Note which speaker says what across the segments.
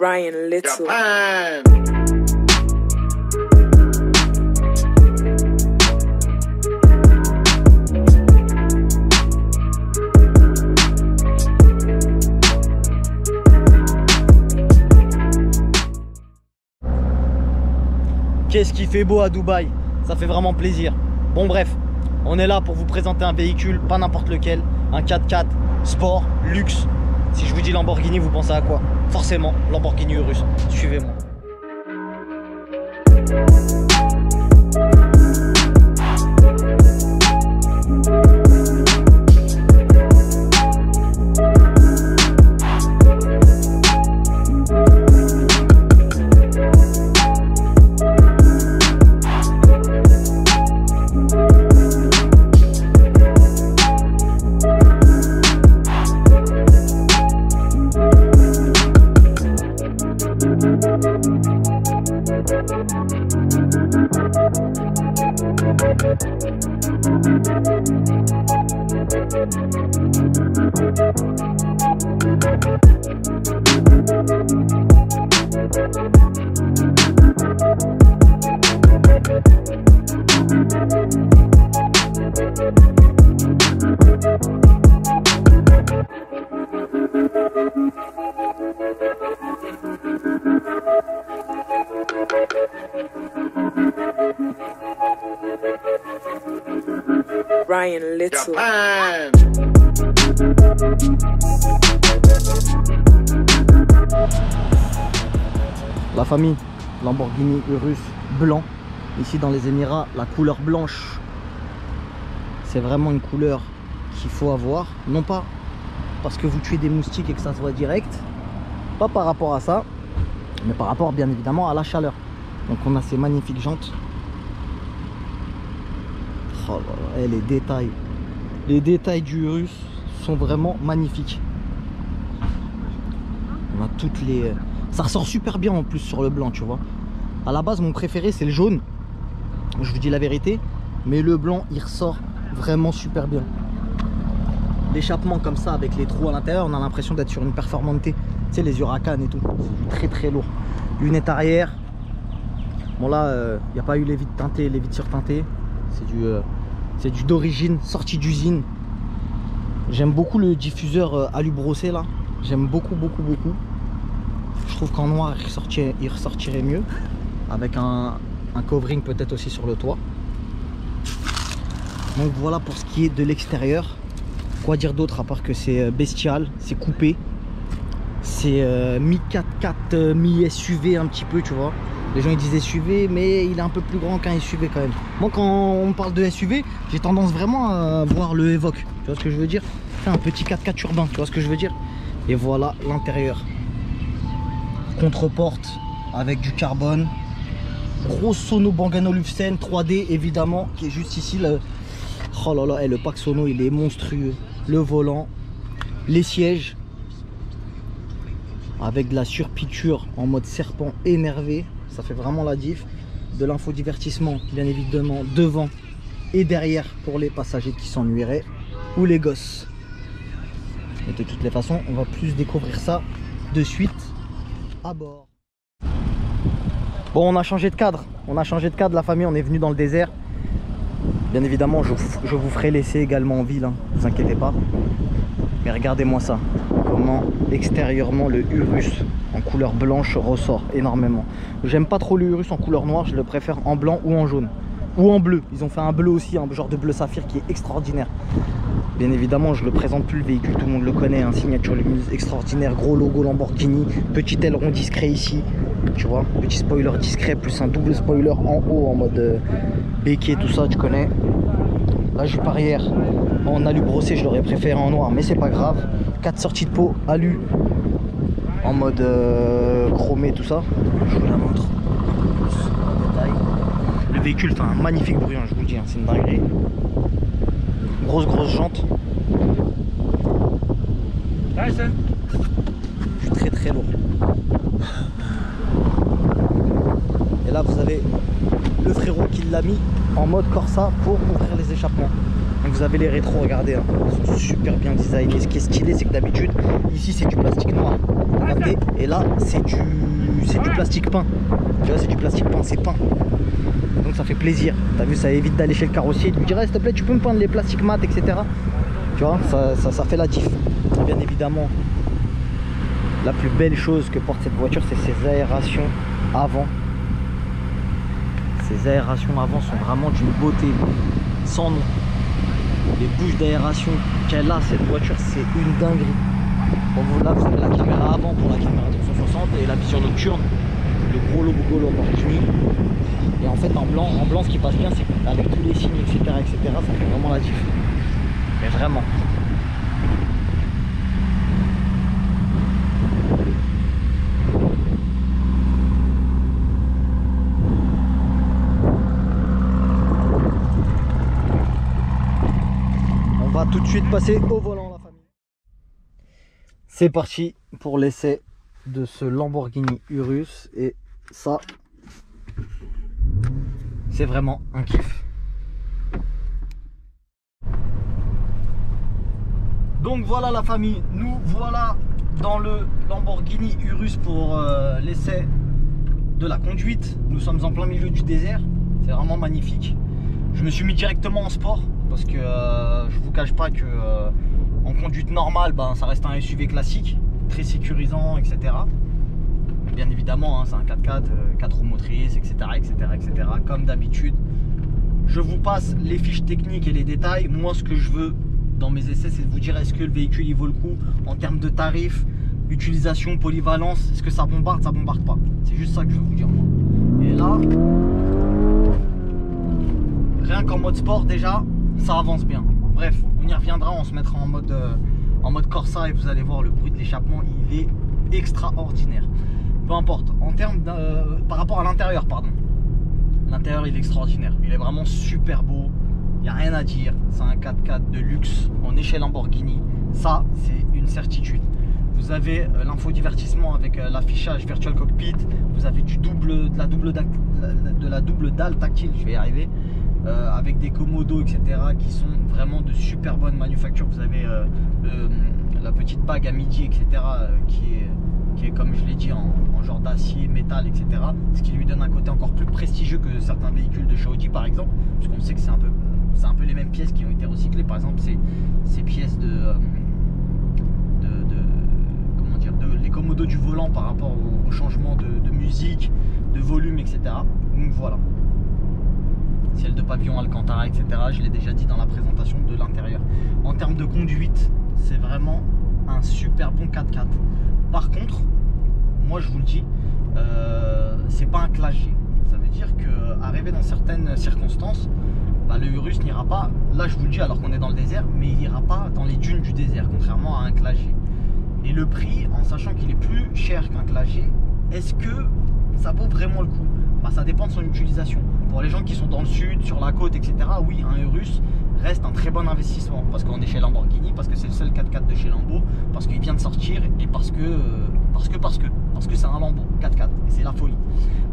Speaker 1: Ryan Little.
Speaker 2: Japan.
Speaker 3: Qu'est-ce qui fait beau à Dubaï, ça fait vraiment plaisir. Bon bref, on est là pour vous présenter un véhicule, pas n'importe lequel, un 4x4 sport, luxe. Si je vous dis Lamborghini, vous pensez à quoi? Forcément, Lamborghini Urus. Suivez-moi.
Speaker 1: Ryan Little.
Speaker 2: Japan.
Speaker 3: La famille Lamborghini Urus blanc. Ici dans les Émirats, la couleur blanche, c'est vraiment une couleur qu'il faut avoir. Non pas parce que vous tuez des moustiques et que ça se voit direct, pas par rapport à ça, mais par rapport bien évidemment à la chaleur. Donc on a ces magnifiques jantes. Oh là là, et les détails du Urus sont vraiment magnifiques. On a toutes les... Ça ressort super bien en plus sur le blanc, tu vois. À la base, mon préféré, c'est le jaune. Je vous dis la vérité. Mais le blanc, il ressort vraiment super bien. L'échappement comme ça, avec les trous à l'intérieur, on a l'impression d'être sur une Performante. Tu sais, les Huracan et tout. C'est très très lourd. Lunettes arrière. Bon là, il n'y a pas eu les vitres teintées, les vitres surteintées. C'est du d'origine, sorti d'usine. J'aime beaucoup le diffuseur alu brossé là. J'aime beaucoup. Je trouve qu'en noir il ressortirait mieux. Avec un covering peut-être aussi sur le toit. Donc voilà pour ce qui est de l'extérieur. Quoi dire d'autre à part que c'est bestial, c'est coupé. C'est mi-4x4, mi-SUV un petit peu, tu vois. Les gens ils disent SUV, mais il est un peu plus grand qu'un SUV quand même. Moi quand on parle de SUV, j'ai tendance vraiment à voir le Evoque. Tu vois ce que je veux dire? C'est un petit 4x4 urbain, tu vois ce que je veux dire? Et voilà l'intérieur. Contre-porte avec du carbone. Gros sono Bang & Olufsen 3D évidemment, qui est juste ici. Oh là là, le pack sono il est monstrueux. Le volant, les sièges. Avec de la surpiqûre en mode serpent énervé. Ça fait vraiment la diff. De l'infodivertissement bien évidemment devant et derrière pour les passagers qui s'ennuieraient ou les gosses. Et de toutes les façons on va plus découvrir ça de suite à bord. Bon, on a changé de cadre. La famille, on est venu dans le désert. Bien évidemment je vous ferai laisser également en ville, hein, ne vous inquiétez pas. Mais regardez-moi ça, comment extérieurement le Urus en couleur blanche ressort énormément. J'aime pas trop le Urus en couleur noire, je le préfère en blanc ou en jaune. Ou en bleu, ils ont fait un bleu aussi, un genre de bleu saphir qui est extraordinaire. Bien évidemment je le présente plus le véhicule, tout le monde le connaît, hein, signature lumineuse extraordinaire, gros logo Lamborghini, petit aileron discret ici, tu vois, petit spoiler discret plus un double spoiler en haut en mode béquet, tout ça tu connais. La jupe arrière en alu brossé, je l'aurais préféré en noir, mais c'est pas grave. 4 sorties de peau alu en mode chromé, tout ça. Je vous la montre. Le véhicule fait un magnifique bruit, hein, je vous le dis, hein, c'est une dinguerie. Grosse jante. Je suis très lourd. Et là vous avez le frérot qui l'a mis en mode Corsa pour ouvrir les échappements. Vous avez les rétros, regardez, hein. Ils sont super bien designés. Ce qui est stylé, c'est que d'habitude, ici c'est du plastique noir. Regardez, et là c'est du plastique peint. Tu vois, c'est du plastique peint, c'est peint. Donc ça fait plaisir. T'as vu, ça évite d'aller chez le carrossier. Tu me dirais, s'il te plaît, tu peux me peindre les plastiques mat, etc. Tu vois, ça fait la diff. Bien évidemment, la plus belle chose que porte cette voiture, c'est ses aérations avant. Ces aérations avant sont vraiment d'une beauté sans nom. Les bouches d'aération qu'elle a, cette voiture, c'est une dinguerie. Bon, là, vous avez la caméra avant pour la caméra 360 et la vision nocturne, le gros logo Lamborghini. Et en fait, en blanc, ce qui passe bien, c'est qu'avec tous les signes, etc., ça fait vraiment la diff. Mais vraiment. Tout de suite passer au volant, la famille. C'est parti pour l'essai de ce Lamborghini Urus et ça, c'est vraiment un kiff. Donc voilà la famille, nous voilà dans le Lamborghini Urus pour l'essai de la conduite. Nous sommes en plein milieu du désert, c'est vraiment magnifique. Je me suis mis directement en sport parce que je vous cache pas que en conduite normale, ça reste un SUV classique, très sécurisant, etc. Bien évidemment, hein, c'est un 4x4, 4 roues motrices, etc., comme d'habitude. Je vous passe les fiches techniques et les détails. Moi, ce que je veux dans mes essais, c'est de vous dire est-ce que le véhicule il vaut le coup en termes de tarifs, utilisation, polyvalence, est-ce que ça bombarde pas. C'est juste ça que je veux vous dire moi. Et là, rien qu'en mode sport déjà, ça avance bien. Bref, on y reviendra, on se mettra en mode Corsa et vous allez voir le bruit de l'échappement, il est extraordinaire. Peu importe, en termes par rapport à l'intérieur, l'intérieur il est extraordinaire, il est vraiment super beau, il n'y a rien à dire, c'est un 4x4 de luxe, on est chez Lamborghini, ça c'est une certitude. Vous avez l'infodivertissement avec l'affichage Virtual Cockpit, vous avez de la double dalle tactile, je vais y arriver. Avec des commodos, etc., qui sont vraiment de super bonne manufacture. Vous avez la petite bague à midi, etc., qui est comme je l'ai dit en genre d'acier, métal, etc., ce qui lui donne un côté encore plus prestigieux que certains véhicules de chez Audi par exemple, parce qu'on sait que c'est un peu les mêmes pièces qui ont été recyclées. Par exemple, ces pièces comment dire, les commodos du volant par rapport au changement de musique, de volume, etc. Donc voilà, ciel de pavillon Alcantara, etc. Je l'ai déjà dit dans la présentation de l'intérieur. En termes de conduite, c'est vraiment un super bon 4x4. Par contre, moi je vous le dis, c'est pas un classe G. Ça veut dire qu'arrivé dans certaines circonstances, le Urus n'ira pas, là je vous le dis alors qu'on est dans le désert, mais il n'ira pas dans les dunes du désert, contrairement à un classe G. Et le prix, en sachant qu'il est plus cher qu'un classe G, est-ce que ça vaut vraiment le coup? Ça dépend de son utilisation. Pour les gens qui sont dans le sud, sur la côte, etc., oui, un Urus reste un très bon investissement parce qu'on est chez Lamborghini, parce que c'est le seul 4x4 de chez Lambo, parce qu'il vient de sortir et parce que c'est un Lambo 4x4 et c'est la folie.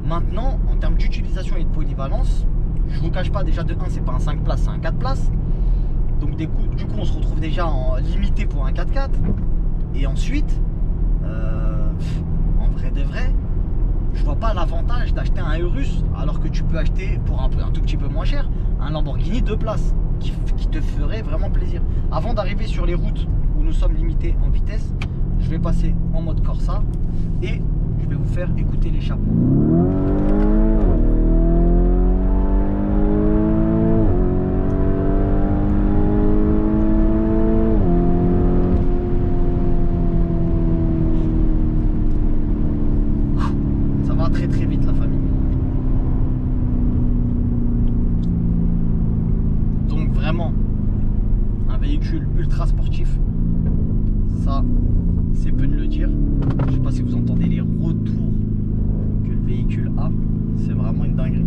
Speaker 3: Maintenant, en termes d'utilisation et de polyvalence, je vous cache pas, déjà de 1, c'est pas un 5 places, c'est un 4 places. Donc du coup, on se retrouve déjà en limité pour un 4x4. Et ensuite, en vrai de vrai, je vois pas l'avantage d'acheter un Urus alors que tu peux acheter pour un tout petit peu moins cher un Lamborghini 2 places qui te ferait vraiment plaisir. Avant d'arriver sur les routes où nous sommes limités en vitesse, je vais passer en mode Corsa et je vais vous faire écouter l'échappement. Très vite la famille. Donc vraiment un véhicule ultra sportif, ça c'est peu de le dire. Je sais pas si vous entendez les retours que le véhicule a, c'est vraiment une dinguerie.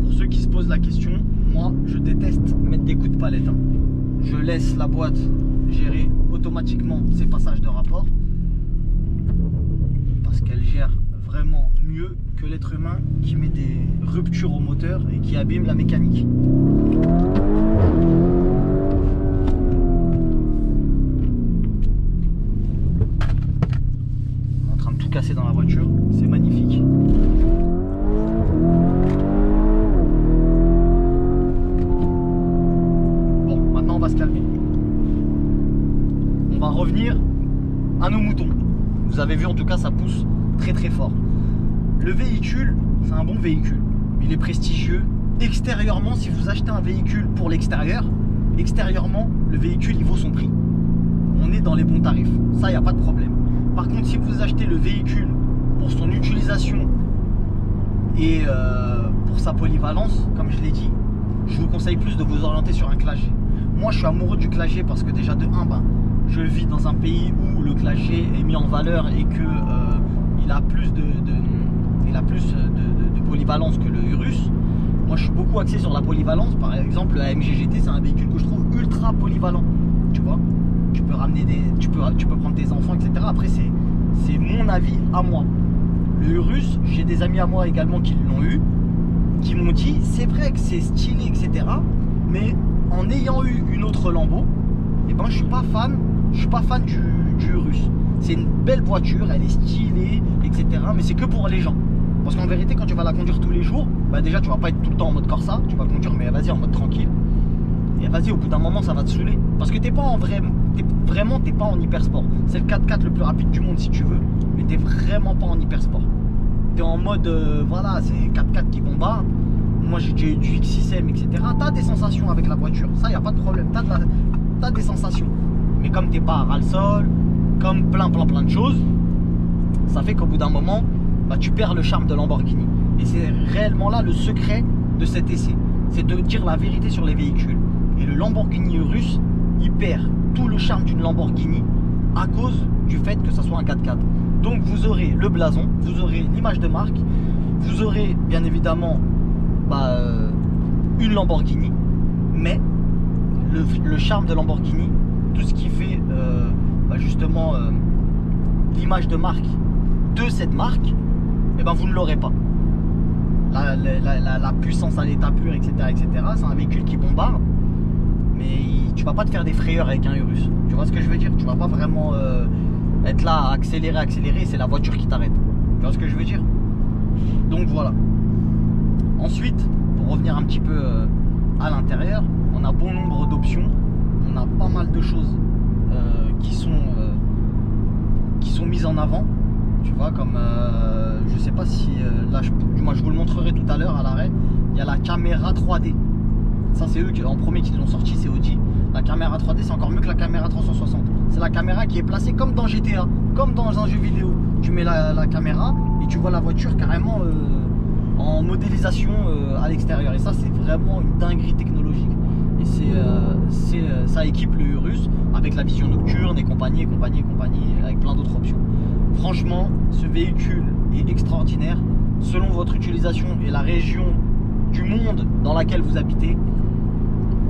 Speaker 3: Pour ceux qui se posent la question, moi je déteste mettre des coups de palette, hein. Je laisse la boîte gérer automatiquement ses passages de rapport. qu'elle gère vraiment mieux que l'être humain qui met des ruptures au moteur et qui abîme la mécanique. On est en train de tout casser dans la voiture, c'est magnifique. Bon, maintenant on va se calmer. On va revenir à nos moutons. Vous avez vu, en tout cas, ça pousse très très fort. Le véhicule, c'est un bon véhicule. Il est prestigieux. Extérieurement, si vous achetez un véhicule pour l'extérieur, extérieurement, le véhicule, il vaut son prix. On est dans les bons tarifs. Ça, il n'y a pas de problème. Par contre, si vous achetez le véhicule pour son utilisation et pour sa polyvalence, comme je l'ai dit, je vous conseille plus de vous orienter sur un Classe G. Moi, je suis amoureux du Classe G parce que déjà, de 1, je vis dans un pays où le Classe G est mis en valeur et que il a plus de polyvalence que le Urus. Moi, je suis beaucoup axé sur la polyvalence. Par exemple, la AMG GT, c'est un véhicule que je trouve ultra polyvalent. Tu vois, tu peux ramener tu peux prendre tes enfants, etc. Après, c'est mon avis à moi. Le Urus, j'ai des amis à moi également qui l'ont eu, qui m'ont dit c'est vrai que c'est stylé, etc. Mais en ayant eu une autre Lambo, et ben je suis pas fan du Urus. C'est une belle voiture, elle est stylée, etc. Mais c'est que pour les gens. Parce qu'en vérité, quand tu vas la conduire tous les jours, bah déjà tu vas pas être tout le temps en mode Corsa, tu vas conduire mais vas-y en mode tranquille. Et vas-y, au bout d'un moment ça va te saouler. Parce que t'es pas en t'es pas en hyper sport. C'est le 4x4 le plus rapide du monde si tu veux, mais t'es vraiment pas en hyper sport. T'es en mode voilà, c'est 4x4 qui bombarde. Moi j'ai du X6M, etc. T'as des sensations avec la voiture, ça y a pas de problème, t'as des sensations. Mais comme t'es pas à ras-le-sol, comme plein de choses, ça fait qu'au bout d'un moment, bah, tu perds le charme de Lamborghini. Et c'est réellement là le secret de cet essai, c'est de dire la vérité sur les véhicules. Et le Lamborghini Urus, il perd tout le charme d'une Lamborghini à cause du fait que ça soit un 4x4. Donc vous aurez le blason, vous aurez l'image de marque, vous aurez bien évidemment une Lamborghini, mais le charme de Lamborghini, tout ce qui fait justement l'image de marque de cette marque, et ben vous ne l'aurez pas. La puissance à l'état pur, etc. C'est un véhicule qui bombarde, mais tu vas pas te faire des frayeurs avec un Urus. Tu vois ce que je veux dire? Tu vas pas vraiment être là à accélérer, c'est la voiture qui t'arrête. Tu vois ce que je veux dire? Donc voilà. Ensuite, pour revenir un petit peu à l'intérieur, on a bon nombre d'options, on a pas mal de choses qui sont mises en avant. Tu vois, comme je sais pas si là, du moins je vous le montrerai tout à l'heure à l'arrêt. Il y a la caméra 3D. Ça, c'est eux qui en premier qui l'ont sorti, c'est Audi. La caméra 3D, c'est encore mieux que la caméra 360. C'est la caméra qui est placée comme dans GTA, comme dans un jeu vidéo. Tu mets la caméra et tu vois la voiture carrément en modélisation à l'extérieur. Et ça, c'est vraiment une dinguerie technologique. Et ça équipe le Urus avec la vision nocturne et compagnie, avec plein d'autres options. Franchement, ce véhicule est extraordinaire. Selon votre utilisation et la région du monde dans laquelle vous habitez,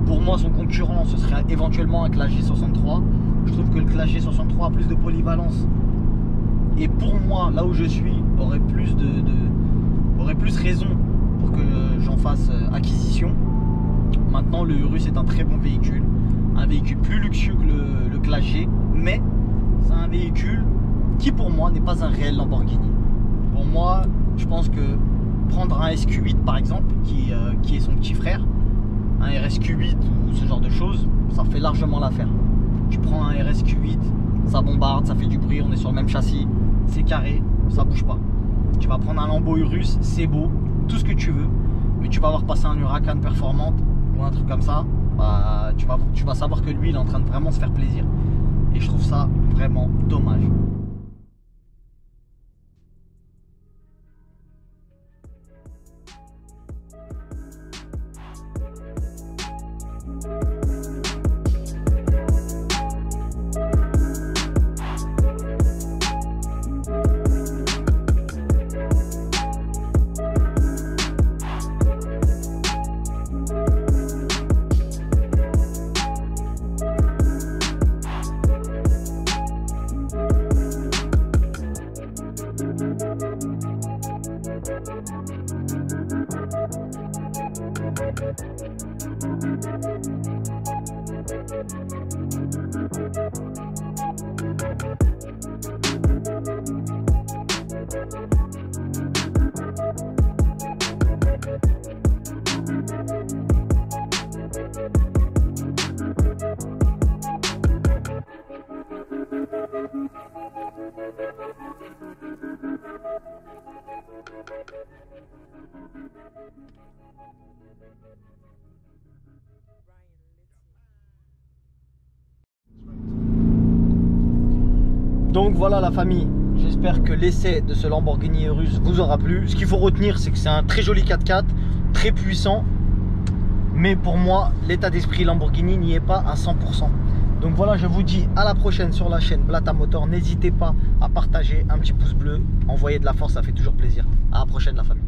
Speaker 3: pour moi, son concurrent, ce serait éventuellement un Classe G63. Je trouve que le Classe G63 a plus de polyvalence. Et pour moi, là où je suis, aurait plus raison pour que j'en fasse acquisition. Maintenant, le Urus est un très bon véhicule. Un véhicule plus luxueux que le Classe G. Mais c'est un véhicule qui, pour moi, n'est pas un réel Lamborghini. Pour moi, je pense que prendre un SQ8 par exemple, qui est son petit frère, un RSQ8 ou ce genre de choses, ça fait largement l'affaire. Tu prends un RSQ8, ça bombarde, ça fait du bruit, on est sur le même châssis, c'est carré, ça bouge pas. Tu vas prendre un Lambo Urus, c'est beau, tout ce que tu veux, mais tu vas avoir passé un Huracan performante ou un truc comme ça, bah, tu vas savoir que lui, il est en train de vraiment se faire plaisir. Et je trouve ça vraiment dommage. Donc voilà la famille, j'espère que l'essai de ce Lamborghini Urus vous aura plu. Ce qu'il faut retenir, c'est que c'est un très joli 4x4, très puissant. Mais pour moi, l'état d'esprit Lamborghini n'y est pas à 100%. Donc voilà, je vous dis à la prochaine sur la chaîne Blata Motor. N'hésitez pas à partager, un petit pouce bleu, envoyer de la force, ça fait toujours plaisir. À la prochaine la famille.